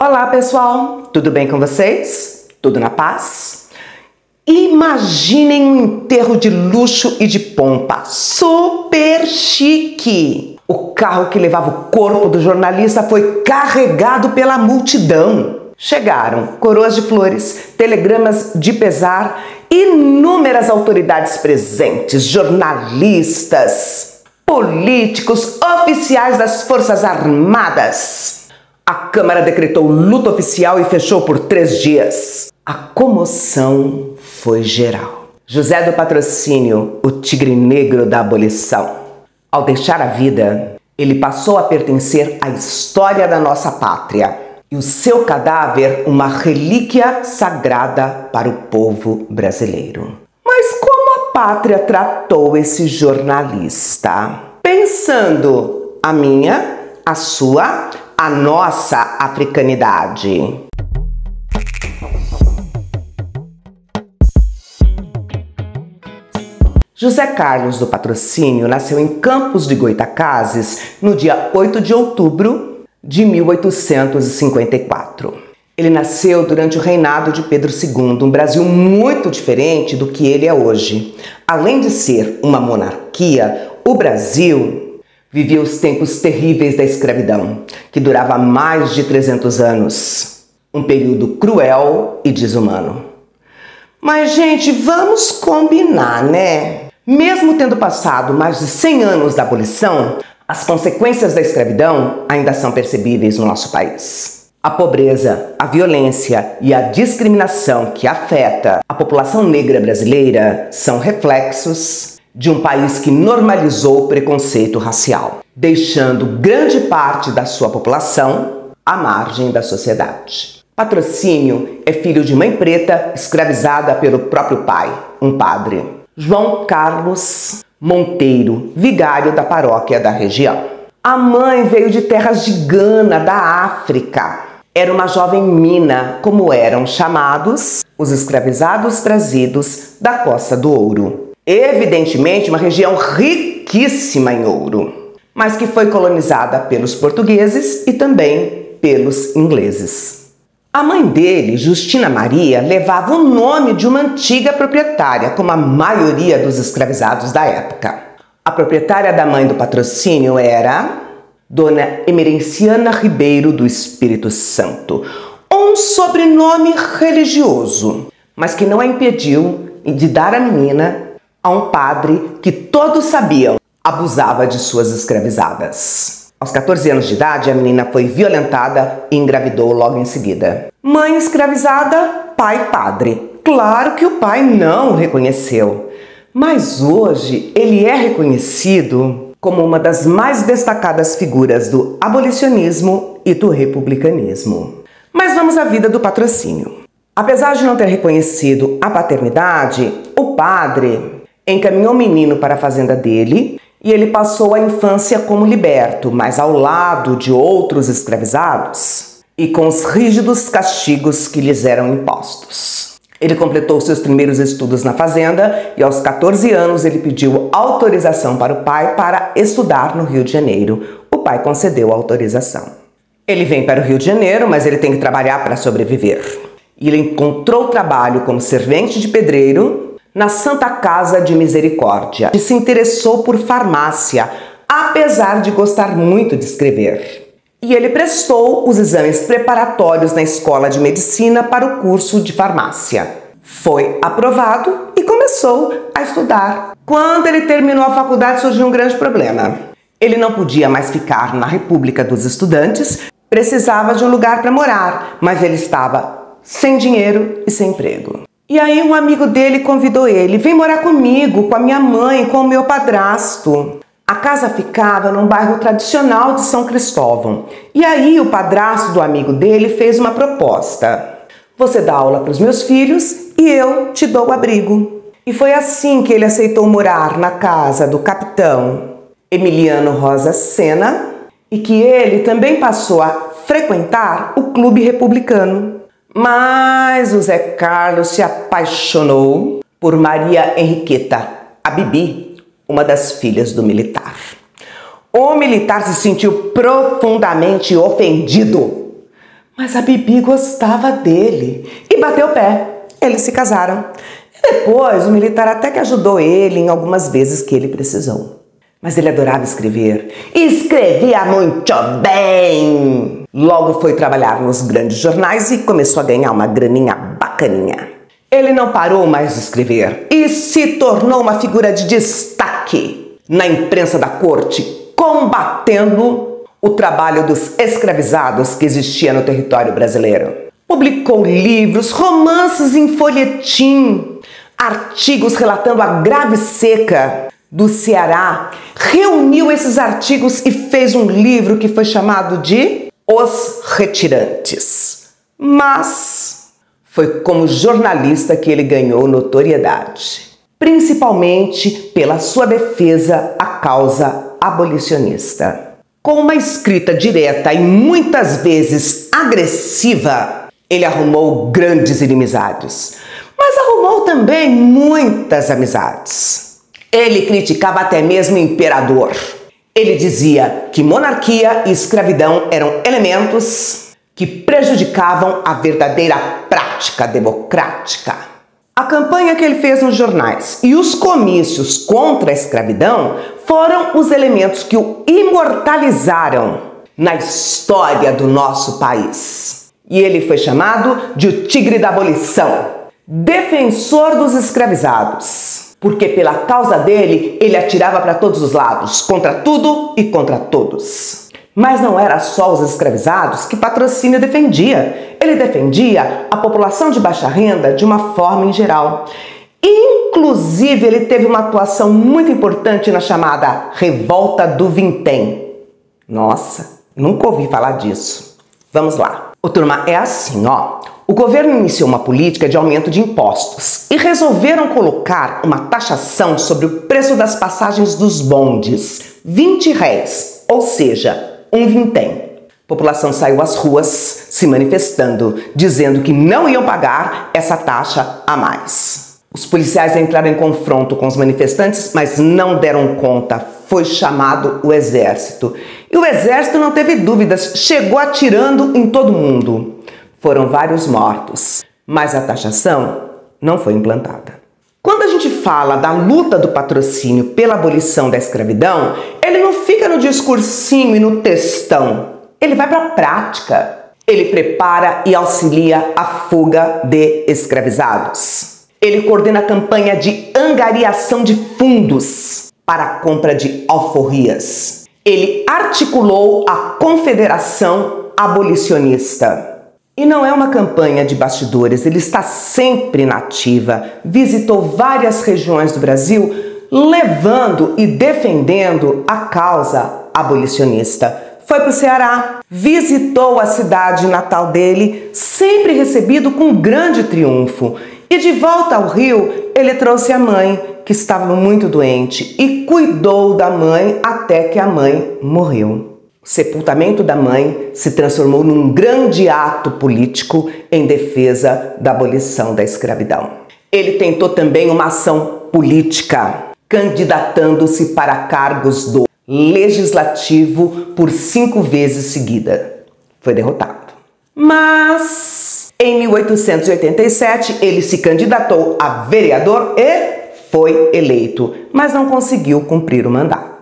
Olá pessoal, tudo bem com vocês? Tudo na paz? Imaginem um enterro de luxo e de pompa, super chique! O carro que levava o corpo do jornalista foi carregado pela multidão. Chegaram coroas de flores, telegramas de pesar, inúmeras autoridades presentes, jornalistas, políticos, oficiais das Forças Armadas. A Câmara decretou luto oficial e fechou por 3 dias. A comoção foi geral. José do Patrocínio, o tigre negro da abolição. Ao deixar a vida, ele passou a pertencer à história da nossa pátria. E o seu cadáver, uma relíquia sagrada para o povo brasileiro. Mas como a pátria tratou esse jornalista? Pensando a minha, a sua, a nossa africanidade. José Carlos do Patrocínio nasceu em Campos de Goytacazes no dia 8 de outubro de 1854. Ele nasceu durante o reinado de Pedro II, um Brasil muito diferente do que ele é hoje. Além de ser uma monarquia, o Brasil vivia os tempos terríveis da escravidão, que durava mais de 300 anos. Um período cruel e desumano. Mas, gente, vamos combinar, né? Mesmo tendo passado mais de 100 anos da abolição, as consequências da escravidão ainda são percebíveis no nosso país. A pobreza, a violência e a discriminação que afeta a população negra brasileira são reflexos de um país que normalizou o preconceito racial, deixando grande parte da sua população à margem da sociedade. Patrocínio é filho de mãe preta escravizada pelo próprio pai, um padre, João Carlos Monteiro, vigário da paróquia da região. A mãe veio de terras de Gana, da África. Era uma jovem mina, como eram chamados os escravizados trazidos da Costa do Ouro. Evidentemente, uma região riquíssima em ouro, mas que foi colonizada pelos portugueses e também pelos ingleses. A mãe dele, Justina Maria, levava o nome de uma antiga proprietária, como a maioria dos escravizados da época. A proprietária da mãe do Patrocínio era Dona Emerenciana Ribeiro do Espírito Santo, um sobrenome religioso, mas que não a impediu de dar a menina a um padre que todos sabiam abusava de suas escravizadas. Aos 14 anos de idade, a menina foi violentada e engravidou logo em seguida. Mãe escravizada, pai padre. Claro que o pai não o reconheceu, mas hoje ele é reconhecido como uma das mais destacadas figuras do abolicionismo e do republicanismo. Mas vamos à vida do Patrocínio. Apesar de não ter reconhecido a paternidade, o padre encaminhou o menino para a fazenda dele e ele passou a infância como liberto, mas ao lado de outros escravizados e com os rígidos castigos que lhes eram impostos. Ele completou seus primeiros estudos na fazenda e aos 14 anos ele pediu autorização para o pai para estudar no Rio de Janeiro. O pai concedeu a autorização. Ele vem para o Rio de Janeiro, mas ele tem que trabalhar para sobreviver. E ele encontrou trabalho como servente de pedreiro na Santa Casa de Misericórdia e se interessou por farmácia, apesar de gostar muito de escrever. E ele prestou os exames preparatórios na escola de medicina para o curso de farmácia. Foi aprovado e começou a estudar. Quando ele terminou a faculdade, surgiu um grande problema. Ele não podia mais ficar na República dos Estudantes, precisava de um lugar para morar, mas ele estava sem dinheiro e sem emprego. E aí um amigo dele convidou ele, vem morar comigo, com a minha mãe, com o meu padrasto. A casa ficava num bairro tradicional de São Cristóvão. E aí o padrasto do amigo dele fez uma proposta. Você dá aula para os meus filhos e eu te dou abrigo. E foi assim que ele aceitou morar na casa do capitão Emiliano Rosa Sena e que ele também passou a frequentar o Clube Republicano. Mas o Zé Carlos se apaixonou por Maria Henriqueta, a Bibi, uma das filhas do militar. O militar se sentiu profundamente ofendido, Mas a Bibi gostava dele e bateu o pé. Eles se casaram. E depois o militar até que ajudou ele em algumas vezes que ele precisou. Mas ele adorava escrever. E escrevia muito bem! Logo foi trabalhar nos grandes jornais e começou a ganhar uma graninha bacaninha. Ele não parou mais de escrever e se tornou uma figura de destaque na imprensa da corte, combatendo o trabalho dos escravizados que existia no território brasileiro. Publicou livros, romances em folhetim, artigos relatando a grave seca do Ceará. Reuniu esses artigos e fez um livro que foi chamado de Os Retirantes. Mas foi como jornalista que ele ganhou notoriedade, principalmente pela sua defesa à causa abolicionista. Com uma escrita direta e muitas vezes agressiva, ele arrumou grandes inimizades, mas arrumou também muitas amizades. Ele criticava até mesmo o imperador. Ele dizia que monarquia e escravidão eram elementos que prejudicavam a verdadeira prática democrática. A campanha que ele fez nos jornais e os comícios contra a escravidão foram os elementos que o imortalizaram na história do nosso país. E ele foi chamado de o Tigre da Abolição, defensor dos escravizados, porque pela causa dele ele atirava para todos os lados, contra tudo e contra todos. Mas não era só os escravizados que Patrocínio defendia. Ele defendia a população de baixa renda de uma forma em geral. Inclusive, ele teve uma atuação muito importante na chamada Revolta do Vintém. Nossa, nunca ouvi falar disso. Vamos lá. Ô, turma, é assim, ó. O governo iniciou uma política de aumento de impostos e resolveram colocar uma taxação sobre o preço das passagens dos bondes, 20 réis, ou seja, um vintém. A população saiu às ruas se manifestando, dizendo que não iam pagar essa taxa a mais. Os policiais entraram em confronto com os manifestantes, mas não deram conta. Foi chamado o exército. E o exército não teve dúvidas, chegou atirando em todo mundo. Foram vários mortos, mas a taxação não foi implantada. Quando a gente fala da luta do Patrocínio pela abolição da escravidão, ele não fica no discursinho e no textão. Ele vai para a prática. Ele prepara e auxilia a fuga de escravizados. Ele coordena a campanha de angariação de fundos para a compra de alforrias. Ele articulou a Confederação Abolicionista. E não é uma campanha de bastidores, ele está sempre na ativa, visitou várias regiões do Brasil, levando e defendendo a causa abolicionista. Foi para o Ceará, visitou a cidade natal dele, sempre recebido com grande triunfo. E de volta ao Rio, ele trouxe a mãe, que estava muito doente, e cuidou da mãe até que a mãe morreu. O sepultamento da mãe se transformou num grande ato político em defesa da abolição da escravidão. Ele tentou também uma ação política, candidatando-se para cargos do Legislativo por 5 vezes seguida. Foi derrotado. Mas, em 1887, ele se candidatou a vereador e foi eleito, mas não conseguiu cumprir o mandato.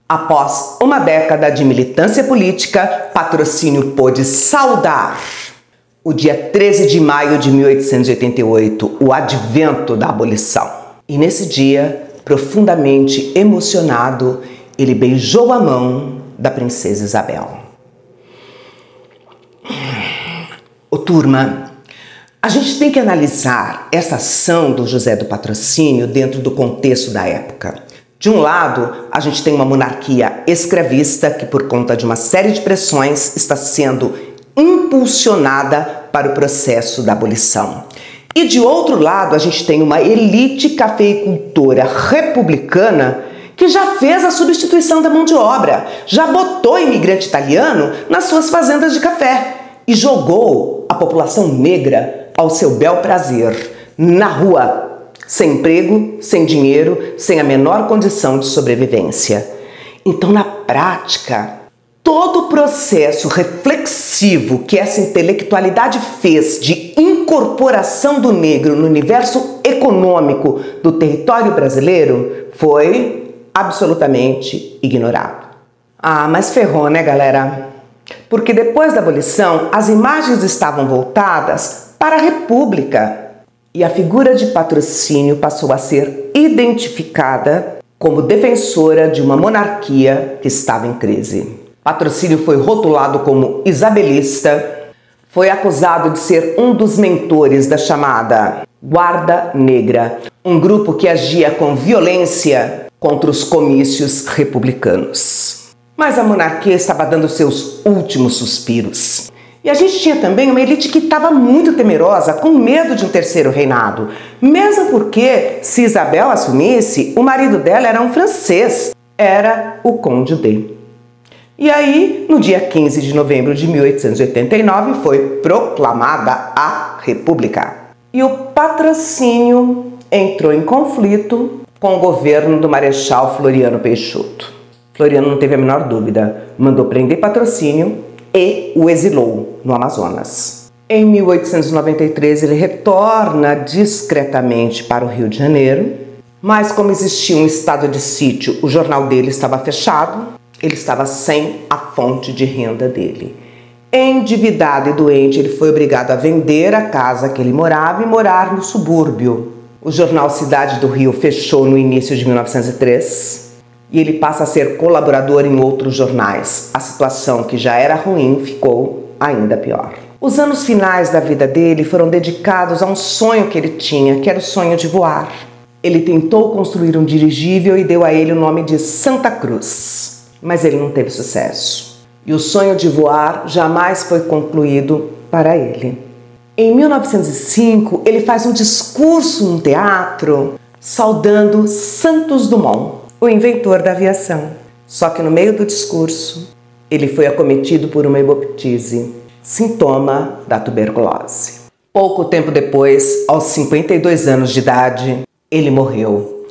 Após uma década de militância política, Patrocínio pôde saudar o dia 13 de maio de 1888, o advento da abolição. E nesse dia, profundamente emocionado, ele beijou a mão da princesa Isabel. Ô turma, a gente tem que analisar essa ação do José do Patrocínio dentro do contexto da época. De um lado, a gente tem uma monarquia escravista que, por conta de uma série de pressões, está sendo impulsionada para o processo da abolição. E de outro lado, a gente tem uma elite cafeicultora republicana que já fez a substituição da mão de obra, já botou imigrante italiano nas suas fazendas de café e jogou a população negra ao seu bel prazer, na rua, sem emprego, sem dinheiro, sem a menor condição de sobrevivência. Então, na prática, todo o processo reflexivo que essa intelectualidade fez de incorporação do negro no universo econômico do território brasileiro foi absolutamente ignorado. Ah, mas ferrou, né, galera? Porque depois da abolição, as imagens estavam voltadas para a República e a figura de Patrocínio passou a ser identificada como defensora de uma monarquia que estava em crise. Patrocínio foi rotulado como isabelista, foi acusado de ser um dos mentores da chamada Guarda Negra, um grupo que agia com violência contra os comícios republicanos. Mas a monarquia estava dando seus últimos suspiros. E a gente tinha também uma elite que estava muito temerosa, com medo de um terceiro reinado. Mesmo porque, se Isabel assumisse, o marido dela era um francês. Era o Conde D. E aí, no dia 15 de novembro de 1889, foi proclamada a República. E o Patrocínio entrou em conflito com o governo do Marechal Floriano Peixoto. Floriano não teve a menor dúvida, mandou prender Patrocínio e o exilou no Amazonas. Em 1893, ele retorna discretamente para o Rio de Janeiro, mas como existia um estado de sítio, o jornal dele estava fechado, ele estava sem a fonte de renda dele. Endividado e doente, ele foi obrigado a vender a casa que ele morava e morar no subúrbio. O jornal Cidade do Rio fechou no início de 1903 e ele passa a ser colaborador em outros jornais. A situação, que já era ruim, ficou ainda pior. Os anos finais da vida dele foram dedicados a um sonho que ele tinha, que era o sonho de voar. Ele tentou construir um dirigível e deu a ele o nome de Santa Cruz. Mas ele não teve sucesso. E o sonho de voar jamais foi concluído para ele. Em 1905, ele faz um discurso no teatro saudando Santos Dumont, o inventor da aviação. Só que no meio do discurso, ele foi acometido por uma hemoptise, sintoma da tuberculose. Pouco tempo depois, aos 52 anos de idade, ele morreu,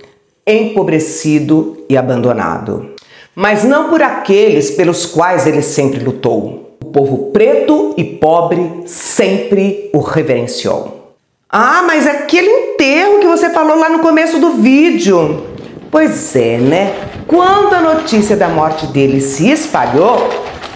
empobrecido e abandonado. Mas não por aqueles pelos quais ele sempre lutou. O povo preto e pobre sempre o reverenciou. Ah, mas aquele enterro que você falou lá no começo do vídeo. Pois é, né? Quando a notícia da morte dele se espalhou,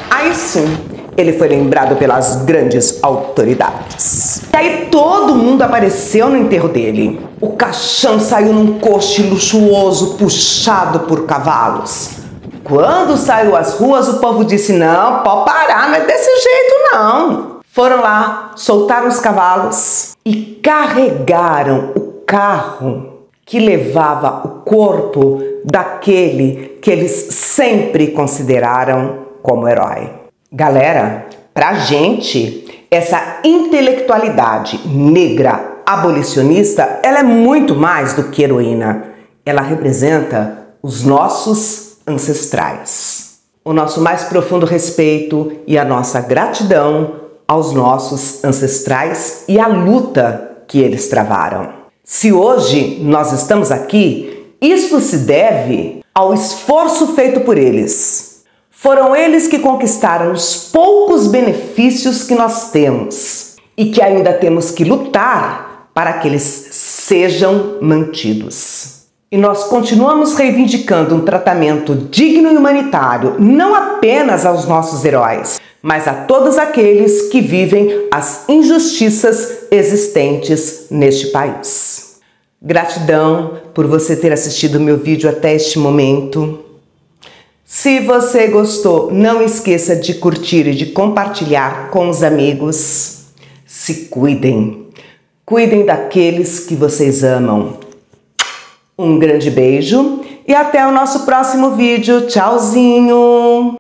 aí sim, ele foi lembrado pelas grandes autoridades. E aí todo mundo apareceu no enterro dele. O caixão saiu num coche luxuoso puxado por cavalos. Quando saiu às ruas, o povo disse: não, pode parar, não é desse jeito não. Foram lá, soltaram os cavalos e carregaram o carro que levava o corpo daquele que eles sempre consideraram como herói. Galera, pra gente, essa intelectualidade negra abolicionista, ela é muito mais do que heroína. Ela representa os nossos ancestrais. O nosso mais profundo respeito e a nossa gratidão aos nossos ancestrais e à luta que eles travaram. Se hoje nós estamos aqui, isso se deve ao esforço feito por eles. Foram eles que conquistaram os poucos benefícios que nós temos e que ainda temos que lutar para que eles sejam mantidos. E nós continuamos reivindicando um tratamento digno e humanitário, não apenas aos nossos heróis, mas a todos aqueles que vivem as injustiças existentes neste país. Gratidão por você ter assistido o meu vídeo até este momento. Se você gostou, não esqueça de curtir e de compartilhar com os amigos. Se cuidem. Cuidem daqueles que vocês amam. Um grande beijo e até o nosso próximo vídeo. Tchauzinho!